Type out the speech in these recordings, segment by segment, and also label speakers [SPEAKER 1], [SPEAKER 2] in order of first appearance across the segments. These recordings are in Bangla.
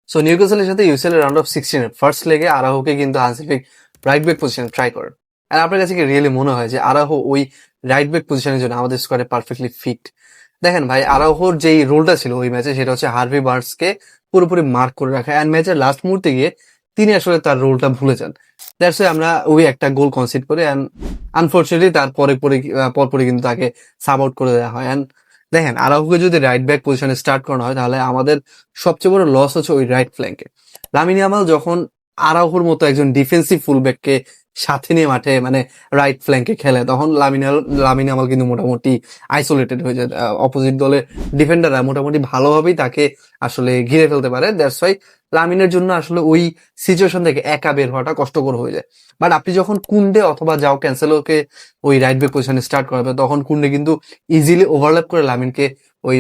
[SPEAKER 1] সো নিউক্যাসলের সাথে ইউসিএল এর রাউন্ড অফ 16 ফার্স্ট লেগে আরাহোকে কিন্তু হান্সি ফ্লিক রাইট ব্যাক পজিশনে ট্রাই করেন। আর আপনার কাছে কি রিয়েলি মনে হয় যে আরাহো ওই রাইট ব্যাক পজিশনের জন্য আমাদের স্কোয়াডে পারফেক্টলি ফিট? দেখেন ভাই, আরাহোর যেই রোলটা ছিল ওই ম্যাচে সেটা হচ্ছে হার্ভি বার্নসকে পুরোপুরি মার্ক করে রাখা, অ্যান্ড ম্যাচের লাস্ট মুহূর্তে গিয়ে তিনি আসলে তার রোলটা ভুলে যান। দ্যাটস ওয়াই আমরা ওই একটা গোল কনসিড করি, অ্যান্ড আনফর্চুনেটলি তার পরপরে কিন্তু তাকে সাব আউট করে দেওয়া হয়। অ্যান্ড দেখেন, আরাউখোকে যদি রাইট ব্যাক পজিশনে স্টার্ট করানো হয় তাহলে আমাদের সবচেয়ে বড় লস হচ্ছে ওই রাইট ফ্ল্যাঙ্কে। লামিন ইয়ামাল যখন আরাউখোর মতো একজন ডিফেন্সিভ ফুলব্যাককে সাথে নিয়ে মাঠে মানে রাইট ফ্ল্যাঙ্কে খেলে, তখন লামিন ইয়ামাল কিন্তু মোটামুটি আইসোলেটেড হয়ে যায়। অপোজিট দলের ডিফেন্ডাররা মোটামুটি ভালোভাবেই তাকে আসলে ঘিরে ফেলতে পারে। দ্যাটস ওয়াই লামিনের জন্য আসলে ওই সিচুয়েশন থেকে একা বের হওয়াটা কষ্টকর হয়ে যায়। বাট আপনি যখন কুন্ডে অথবা যাও ক্যান্সেলোকে ওই রাইট ব্যাক পজিশনে স্টার্ট করাবে, তখন কুন্ডে কিন্তু ইজিলি ওভারল্যাপ করে লামিনকে ওই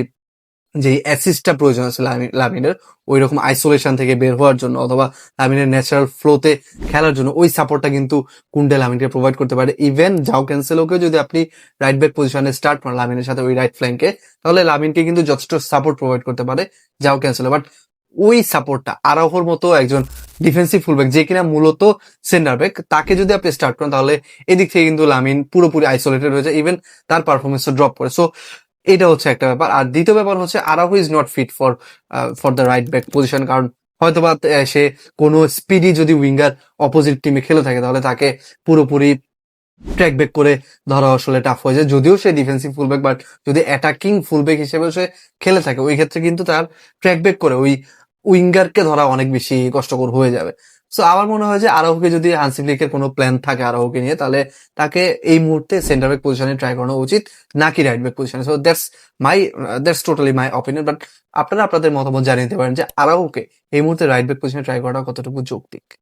[SPEAKER 1] যে অ্যাসিস্টটা প্রয়োজন আছে লামিনের ওই রকম আইসোলেশন থেকে বের হওয়ার জন্য অথবা লামিনের ন্যাচারাল ফ্লোতে খেলার জন্য ওই সাপোর্টটা কিন্তু কুন্ডে লামিনকে প্রোভাইড করতে পারে। ইভেন যাও ক্যান্সেলোকে যদি আপনি রাইট ব্যাক পজিশনে স্টার্ট করেন লামিনের সাথে ওই রাইট ফ্ল্যাঙ্কে, তাহলে লামিনকে কিন্তু যথেষ্ট সাপোর্ট প্রোভাইড করতে পারে যাও ক্যান্সেলো। বাট ওই সাপোর্টটা আরাউখোর মতো একজন ডিফেন্সিভ ফুলব্যাক যে কিনা মূলত সেন্টার ব্যাক, তাকে যদি আপনি স্টার্ট করেন তাহলে এদিক থেকে কিন্তু লামিন পুরোপুরি আইসোলেটেড হয়ে যায়, ইভেন তার পারফরমেন্সও ড্রপ করে। সো এটা হচ্ছে একটা ব্যাপার। আর দ্বিতীয় ব্যাপার হচ্ছে Araujo is not fit for the right back position, কারণ হয়তোবা সে কোনো স্পিডি যদি উইঙ্গার অপোজিট টিমে খেলে থাকে তাহলে তাকে পুরোপুরি ট্র্যাক ব্যাক করে ধরা আসলে টাফ হয়ে যায়, যদিও সে ডিফেন্সিভ ফুলব্যাক। বাট যদি অ্যাটাকিং ফুলব্যাক হিসেবে সে খেলে থাকে ওই ক্ষেত্রে কিন্তু তার ট্র্যাক ব্যাক করে ওই উইঙ্গারকে ধরা অনেক বেশি কষ্টকর হয়ে যাবে। সো আমার মনে হয় যে আরাউখোকে যদি হান্সি ফ্লিকের কোনো প্ল্যান থাকে আরাউখোকে নিয়ে, তাহলে তাকে এই মুহূর্তে সেন্টার ব্যাক পজিশনে ট্রাই করানো উচিত, নাকি রাইট ব্যাক পজিশনে। So that's totally my opinion. But আপনারা আপনাদের মতামত জানিয়ে দিতে পারেন যে আরাউখোকে এই মুহূর্তে রাইট ব্যাক পজিশনে ট্রাই করাটা কতটুকু যৌক্তিক।